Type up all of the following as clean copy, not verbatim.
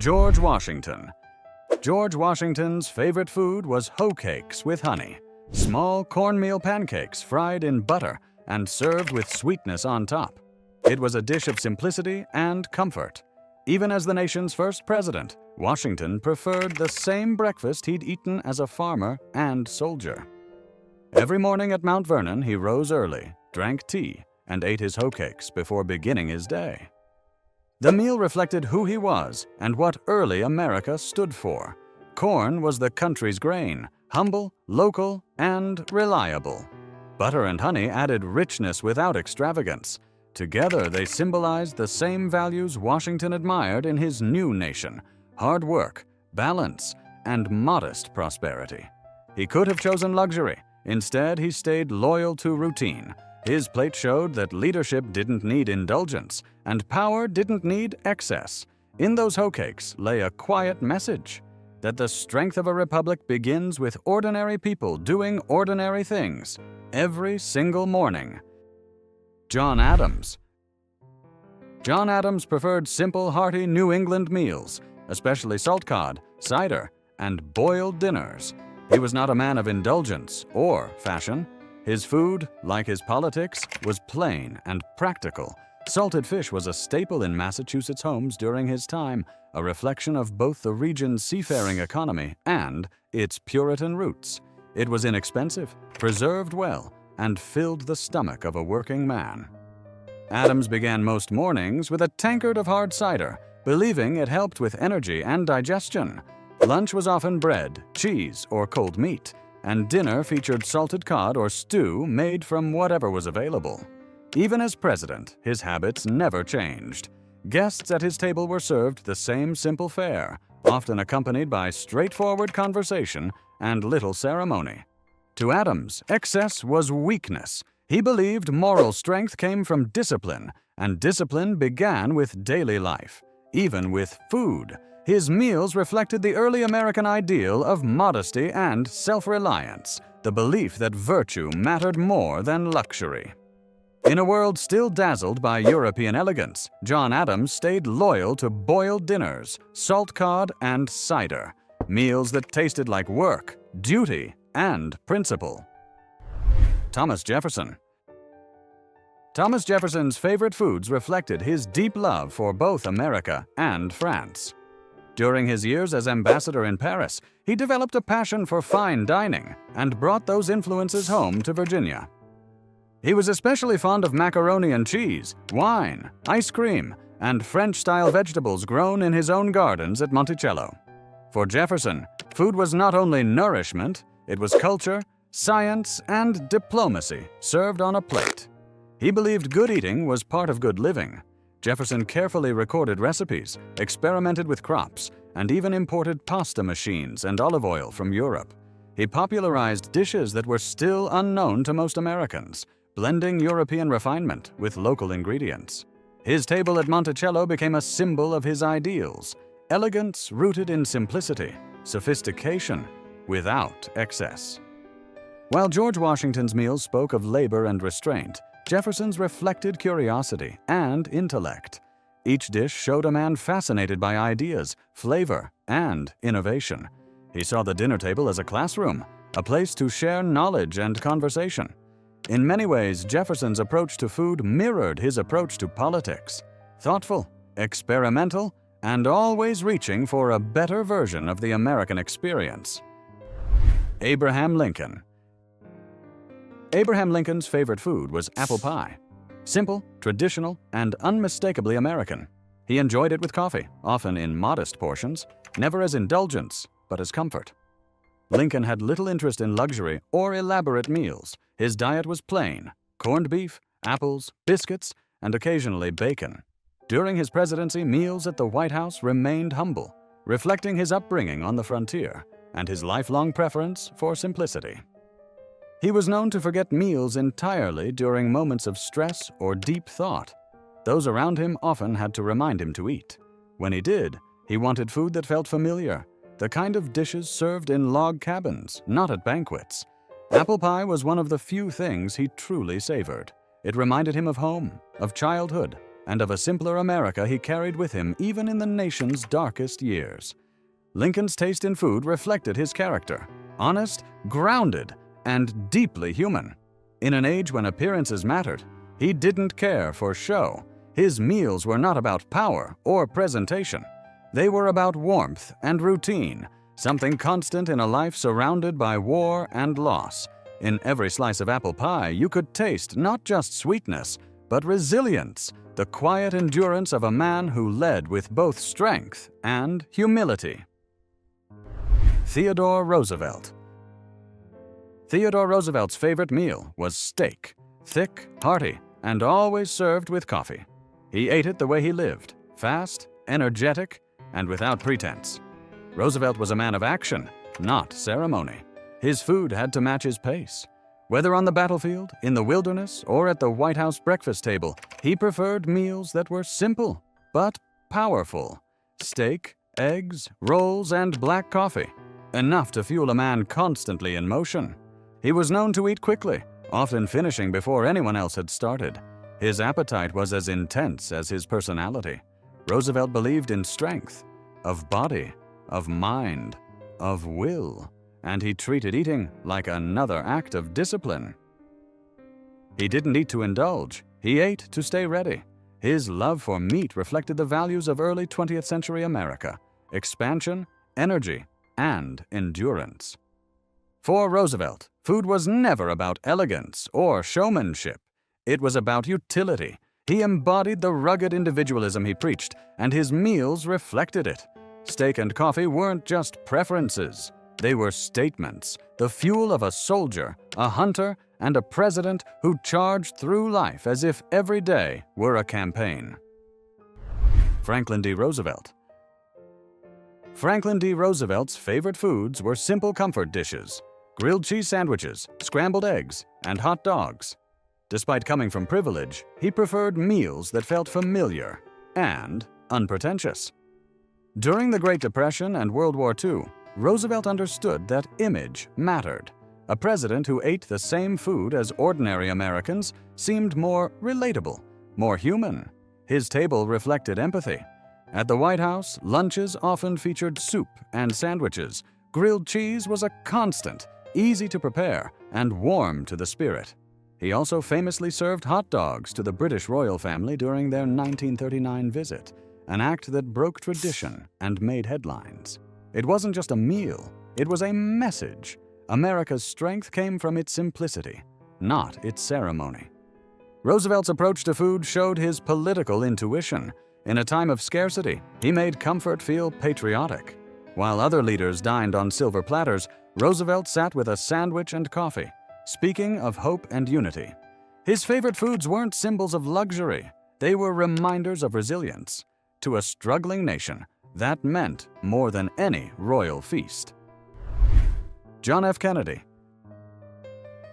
George Washington. George Washington's favorite food was hoecakes with honey, small cornmeal pancakes fried in butter and served with sweetness on top. It was a dish of simplicity and comfort. Even as the nation's first president, Washington preferred the same breakfast he'd eaten as a farmer and soldier. Every morning at Mount Vernon, he rose early, drank tea, and ate his hoecakes before beginning his day. The meal reflected who he was and what early America stood for. Corn was the country's grain, humble, local, and reliable. Butter and honey added richness without extravagance. Together, they symbolized the same values Washington admired in his new nation: hard work, balance, and modest prosperity. He could have chosen luxury. Instead, he stayed loyal to routine. His plate showed that leadership didn't need indulgence, and power didn't need excess. In those hoecakes lay a quiet message: that the strength of a republic begins with ordinary people doing ordinary things every single morning. John Adams. John Adams preferred simple, hearty New England meals, especially salt cod, cider, and boiled dinners. He was not a man of indulgence or fashion. His food, like his politics, was plain and practical. Salted fish was a staple in Massachusetts homes during his time, a reflection of both the region's seafaring economy and its Puritan roots. It was inexpensive, preserved well, and filled the stomach of a working man. Adams began most mornings with a tankard of hard cider, believing it helped with energy and digestion. Lunch was often bread, cheese, or cold meat, and dinner featured salted cod or stew made from whatever was available. Even as president, his habits never changed. Guests at his table were served the same simple fare, often accompanied by straightforward conversation and little ceremony. To Adams, excess was weakness. He believed moral strength came from discipline, and discipline began with daily life. Even with food, his meals reflected the early American ideal of modesty and self-reliance, the belief that virtue mattered more than luxury. In a world still dazzled by European elegance, John Adams stayed loyal to boiled dinners, salt cod, and cider, meals that tasted like work, duty, and principle. Thomas Jefferson. Thomas Jefferson's favorite foods reflected his deep love for both America and France. During his years as ambassador in Paris, he developed a passion for fine dining and brought those influences home to Virginia. He was especially fond of macaroni and cheese, wine, ice cream, and French-style vegetables grown in his own gardens at Monticello. For Jefferson, food was not only nourishment, it was culture, science, and diplomacy served on a plate. He believed good eating was part of good living. Jefferson carefully recorded recipes, experimented with crops, and even imported pasta machines and olive oil from Europe. He popularized dishes that were still unknown to most Americans, blending European refinement with local ingredients. His table at Monticello became a symbol of his ideals: elegance rooted in simplicity, sophistication without excess. While George Washington's meals spoke of labor and restraint, Jefferson's reflected curiosity and intellect. Each dish showed a man fascinated by ideas, flavor, and innovation. He saw the dinner table as a classroom, a place to share knowledge and conversation. In many ways, Jefferson's approach to food mirrored his approach to politics: thoughtful, experimental, and always reaching for a better version of the American experience. Abraham Lincoln. Abraham Lincoln's favorite food was apple pie. Simple, traditional, and unmistakably American. He enjoyed it with coffee, often in modest portions, never as indulgence, but as comfort. Lincoln had little interest in luxury or elaborate meals. His diet was plain: corned beef, apples, biscuits, and occasionally bacon. During his presidency, meals at the White House remained humble, reflecting his upbringing on the frontier and his lifelong preference for simplicity. He was known to forget meals entirely during moments of stress or deep thought. Those around him often had to remind him to eat. When he did, he wanted food that felt familiar, the kind of dishes served in log cabins, not at banquets. Apple pie was one of the few things he truly savored. It reminded him of home, of childhood, and of a simpler America he carried with him even in the nation's darkest years. Lincoln's taste in food reflected his character: honest, grounded, and deeply human. In an age when appearances mattered, he didn't care for show. His meals were not about power or presentation. They were about warmth and routine, something constant in a life surrounded by war and loss. In every slice of apple pie, you could taste not just sweetness, but resilience, the quiet endurance of a man who led with both strength and humility. Theodore Roosevelt. Theodore Roosevelt's favorite meal was steak, thick, hearty, and always served with coffee. He ate it the way he lived, fast, energetic, and without pretense. Roosevelt was a man of action, not ceremony. His food had to match his pace. Whether on the battlefield, in the wilderness, or at the White House breakfast table, he preferred meals that were simple but powerful. Steak, eggs, rolls, and black coffee, enough to fuel a man constantly in motion. He was known to eat quickly, often finishing before anyone else had started. His appetite was as intense as his personality. Roosevelt believed in strength, of body, of mind, of will, and he treated eating like another act of discipline. He didn't eat to indulge, he ate to stay ready. His love for meat reflected the values of early 20th century America: expansion, energy, and endurance. For Roosevelt, food was never about elegance or showmanship. It was about utility. He embodied the rugged individualism he preached, and his meals reflected it. Steak and coffee weren't just preferences. They were statements, the fuel of a soldier, a hunter, and a president who charged through life as if every day were a campaign. Franklin D. Roosevelt. Franklin D. Roosevelt's favorite foods were simple comfort dishes: grilled cheese sandwiches, scrambled eggs, and hot dogs. Despite coming from privilege, he preferred meals that felt familiar and unpretentious. During the Great Depression and World War II, Roosevelt understood that image mattered. A president who ate the same food as ordinary Americans seemed more relatable, more human. His table reflected empathy. At the White House, lunches often featured soup and sandwiches. Grilled cheese was a constant, easy to prepare, and warm to the spirit. He also famously served hot dogs to the British royal family during their 1939 visit, an act that broke tradition and made headlines. It wasn't just a meal, it was a message. America's strength came from its simplicity, not its ceremony. Roosevelt's approach to food showed his political intuition. In a time of scarcity, he made comfort feel patriotic. While other leaders dined on silver platters, Roosevelt sat with a sandwich and coffee, speaking of hope and unity. His favorite foods weren't symbols of luxury, they were reminders of resilience. To a struggling nation, that meant more than any royal feast. John F. Kennedy.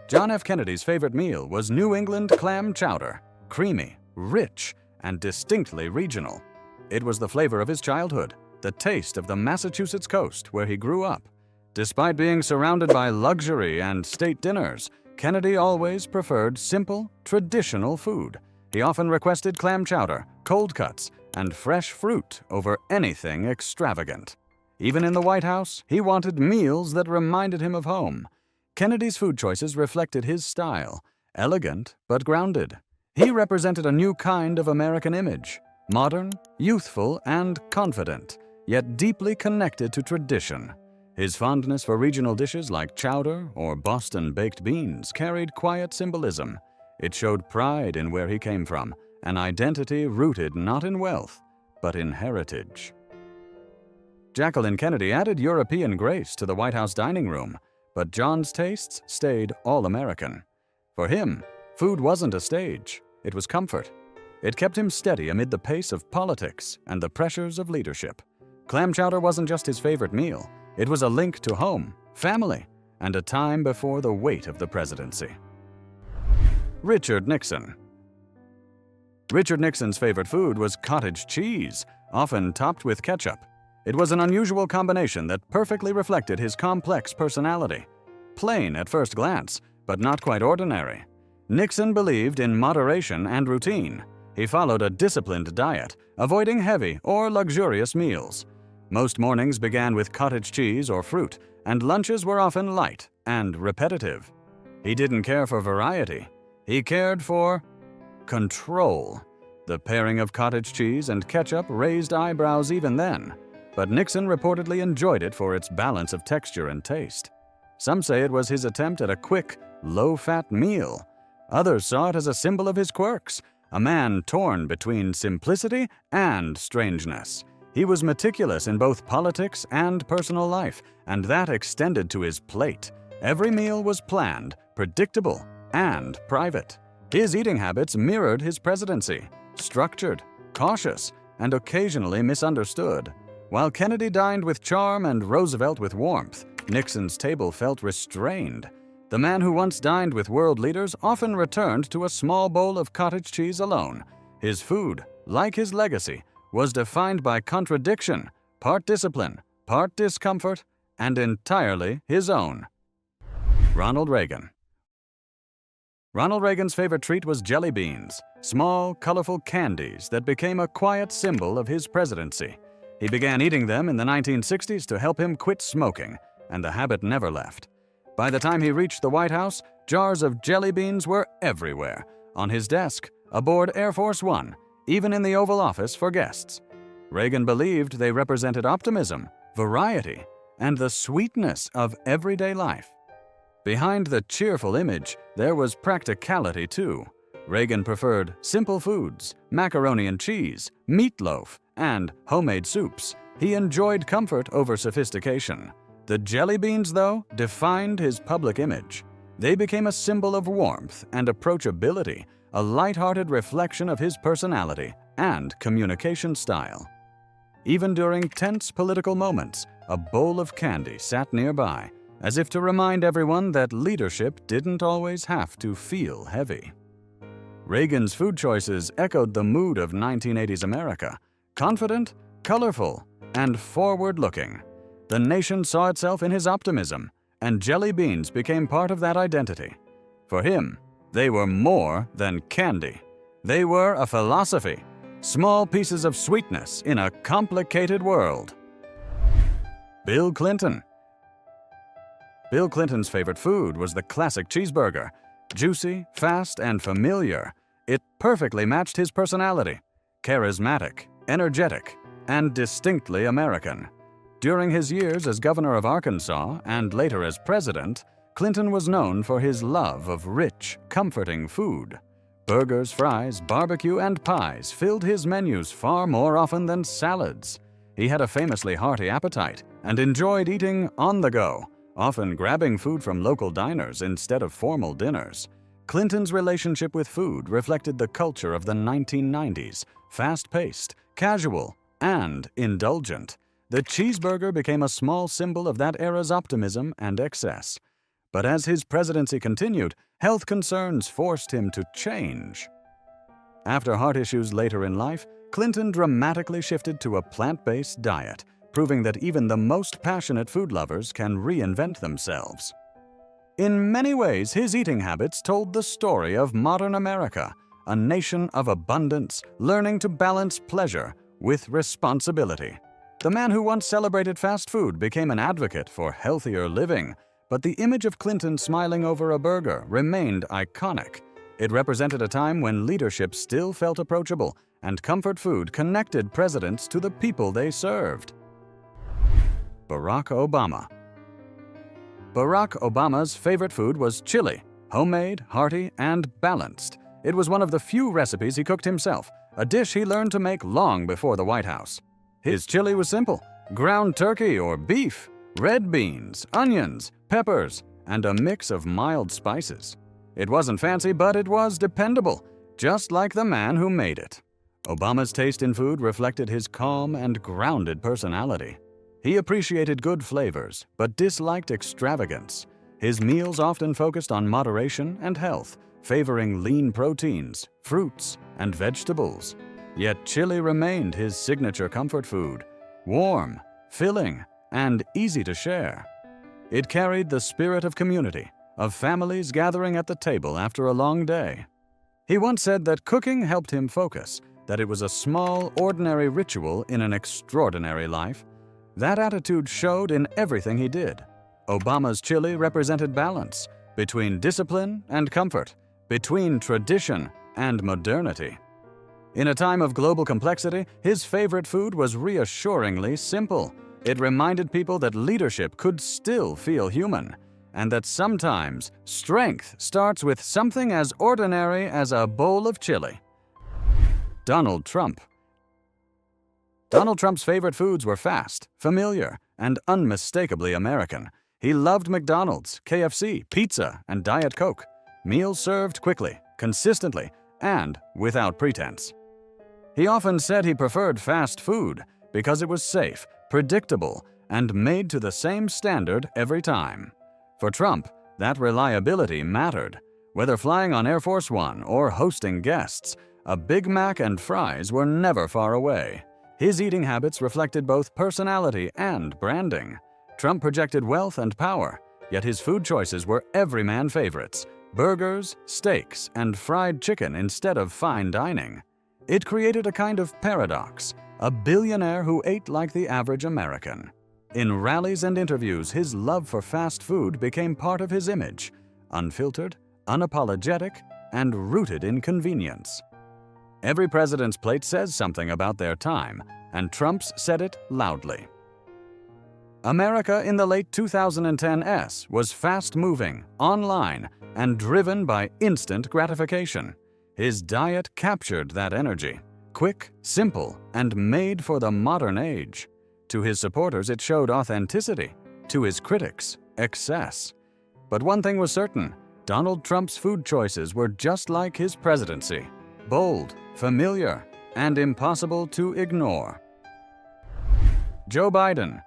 John F. Kennedy's favorite meal was New England clam chowder, creamy, rich, and distinctly regional. It was the flavor of his childhood, the taste of the Massachusetts coast where he grew up. Despite being surrounded by luxury and state dinners, Kennedy always preferred simple, traditional food. He often requested clam chowder, cold cuts, and fresh fruit over anything extravagant. Even in the White House, he wanted meals that reminded him of home. Kennedy's food choices reflected his style, elegant but grounded. He represented a new kind of American image, modern, youthful, and confident, yet deeply connected to tradition. His fondness for regional dishes like chowder or Boston baked beans carried quiet symbolism. It showed pride in where he came from, an identity rooted not in wealth, but in heritage. Jacqueline Kennedy added European grace to the White House dining room, but John's tastes stayed all-American. For him, food wasn't a stage, it was comfort. It kept him steady amid the pace of politics and the pressures of leadership. Clam chowder wasn't just his favorite meal, it was a link to home, family, and a time before the weight of the presidency. Richard Nixon. Richard Nixon's favorite food was cottage cheese, often topped with ketchup. It was an unusual combination that perfectly reflected his complex personality. Plain at first glance, but not quite ordinary. Nixon believed in moderation and routine. He followed a disciplined diet, avoiding heavy or luxurious meals. Most mornings began with cottage cheese or fruit, and lunches were often light and repetitive. He didn't care for variety. He cared for control. The pairing of cottage cheese and ketchup raised eyebrows even then, but Nixon reportedly enjoyed it for its balance of texture and taste. Some say it was his attempt at a quick, low-fat meal. Others saw it as a symbol of his quirks, a man torn between simplicity and strangeness. He was meticulous in both politics and personal life, and that extended to his plate. Every meal was planned, predictable, and private. His eating habits mirrored his presidency, structured, cautious, and occasionally misunderstood. While Kennedy dined with charm and Roosevelt with warmth, Nixon's table felt restrained. The man who once dined with world leaders often returned to a small bowl of cottage cheese alone. His food, like his legacy, was defined by contradiction, part discipline, part discomfort, and entirely his own. Ronald Reagan. Ronald Reagan's favorite treat was jelly beans, small, colorful candies that became a quiet symbol of his presidency. He began eating them in the 1960s to help him quit smoking, and the habit never left. By the time he reached the White House, jars of jelly beans were everywhere, on his desk, aboard Air Force One, even in the Oval Office for guests. Reagan believed they represented optimism, variety, and the sweetness of everyday life. Behind the cheerful image, there was practicality too. Reagan preferred simple foods, macaroni and cheese, meatloaf, and homemade soups. He enjoyed comfort over sophistication. The jelly beans, though, defined his public image. They became a symbol of warmth and approachability, a light-hearted reflection of his personality and communication style. Even during tense political moments, a bowl of candy sat nearby, as if to remind everyone that leadership didn't always have to feel heavy. Reagan's food choices echoed the mood of 1980s America, confident, colorful, and forward-looking. The nation saw itself in his optimism, and jelly beans became part of that identity. For him, they were more than candy. They were a philosophy, small pieces of sweetness in a complicated world. Bill Clinton. Bill Clinton's favorite food was the classic cheeseburger. Juicy, fast, and familiar, it perfectly matched his personality. Charismatic, energetic, and distinctly American. During his years as governor of Arkansas and later as president, Clinton was known for his love of rich, comforting food. Burgers, fries, barbecue, and pies filled his menus far more often than salads. He had a famously hearty appetite and enjoyed eating on the go, often grabbing food from local diners instead of formal dinners. Clinton's relationship with food reflected the culture of the 1990s, fast-paced, casual, and indulgent. The cheeseburger became a small symbol of that era's optimism and excess. But as his presidency continued, health concerns forced him to change. After heart issues later in life, Clinton dramatically shifted to a plant-based diet, proving that even the most passionate food lovers can reinvent themselves. In many ways, his eating habits told the story of modern America, a nation of abundance, learning to balance pleasure with responsibility. The man who once celebrated fast food became an advocate for healthier living, but the image of Clinton smiling over a burger remained iconic. It represented a time when leadership still felt approachable, and comfort food connected presidents to the people they served. Barack Obama. Barack Obama's favorite food was chili, homemade, hearty, and balanced. It was one of the few recipes he cooked himself, a dish he learned to make long before the White House. His chili was simple: ground turkey or beef, red beans, onions, peppers, and a mix of mild spices. It wasn't fancy, but it was dependable, just like the man who made it. Obama's taste in food reflected his calm and grounded personality. He appreciated good flavors, but disliked extravagance. His meals often focused on moderation and health, favoring lean proteins, fruits, and vegetables. Yet chili remained his signature comfort food, warm, filling, and easy to share. It carried the spirit of community, of families gathering at the table after a long day. He once said that cooking helped him focus, that it was a small, ordinary ritual in an extraordinary life. That attitude showed in everything he did. Obama's chili represented balance between discipline and comfort, between tradition and modernity. In a time of global complexity, his favorite food was reassuringly simple. It reminded people that leadership could still feel human, and that sometimes strength starts with something as ordinary as a bowl of chili. Donald Trump. Donald Trump's favorite foods were fast, familiar, and unmistakably American. He loved McDonald's, KFC, pizza, and Diet Coke. Meals served quickly, consistently, and without pretense. He often said he preferred fast food because it was safe, predictable, and made to the same standard every time. For Trump, that reliability mattered. Whether flying on Air Force One or hosting guests, a Big Mac and fries were never far away. His eating habits reflected both personality and branding. Trump projected wealth and power, yet his food choices were everyman favorites: burgers, steaks, and fried chicken instead of fine dining. It created a kind of paradox, a billionaire who ate like the average American. In rallies and interviews, his love for fast food became part of his image, unfiltered, unapologetic, and rooted in convenience. Every president's plate says something about their time, and Trump's said it loudly. America in the late 2010s was fast-moving, online, and driven by instant gratification. His diet captured that energy, quick, simple, and made for the modern age. To his supporters, it showed authenticity. To his critics, excess. But one thing was certain: Donald Trump's food choices were just like his presidency: bold, familiar, and impossible to ignore. Joe Biden.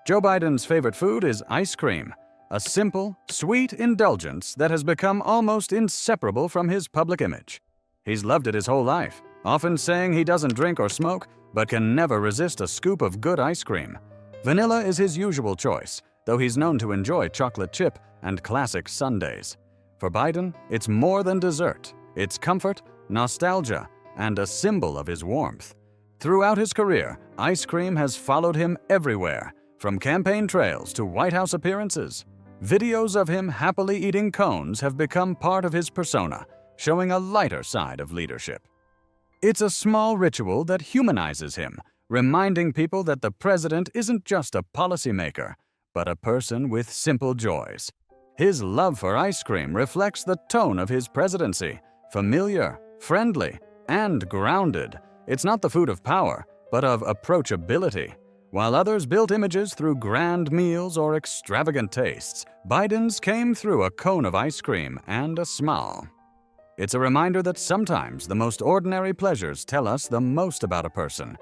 Joe Biden's favorite food is ice cream, a simple, sweet indulgence that has become almost inseparable from his public image. He's loved it his whole life, often saying he doesn't drink or smoke, but can never resist a scoop of good ice cream. Vanilla is his usual choice, though he's known to enjoy chocolate chip and classic sundaes. For Biden, it's more than dessert. It's comfort, nostalgia, and a symbol of his warmth. Throughout his career, ice cream has followed him everywhere, from campaign trails to White House appearances. Videos of him happily eating cones have become part of his persona, showing a lighter side of leadership. It's a small ritual that humanizes him, reminding people that the president isn't just a policymaker, but a person with simple joys. His love for ice cream reflects the tone of his presidency: familiar, friendly, and grounded. It's not the food of power, but of approachability. While others built images through grand meals or extravagant tastes, Biden's came through a cone of ice cream and a smile. It's a reminder that sometimes the most ordinary pleasures tell us the most about a person.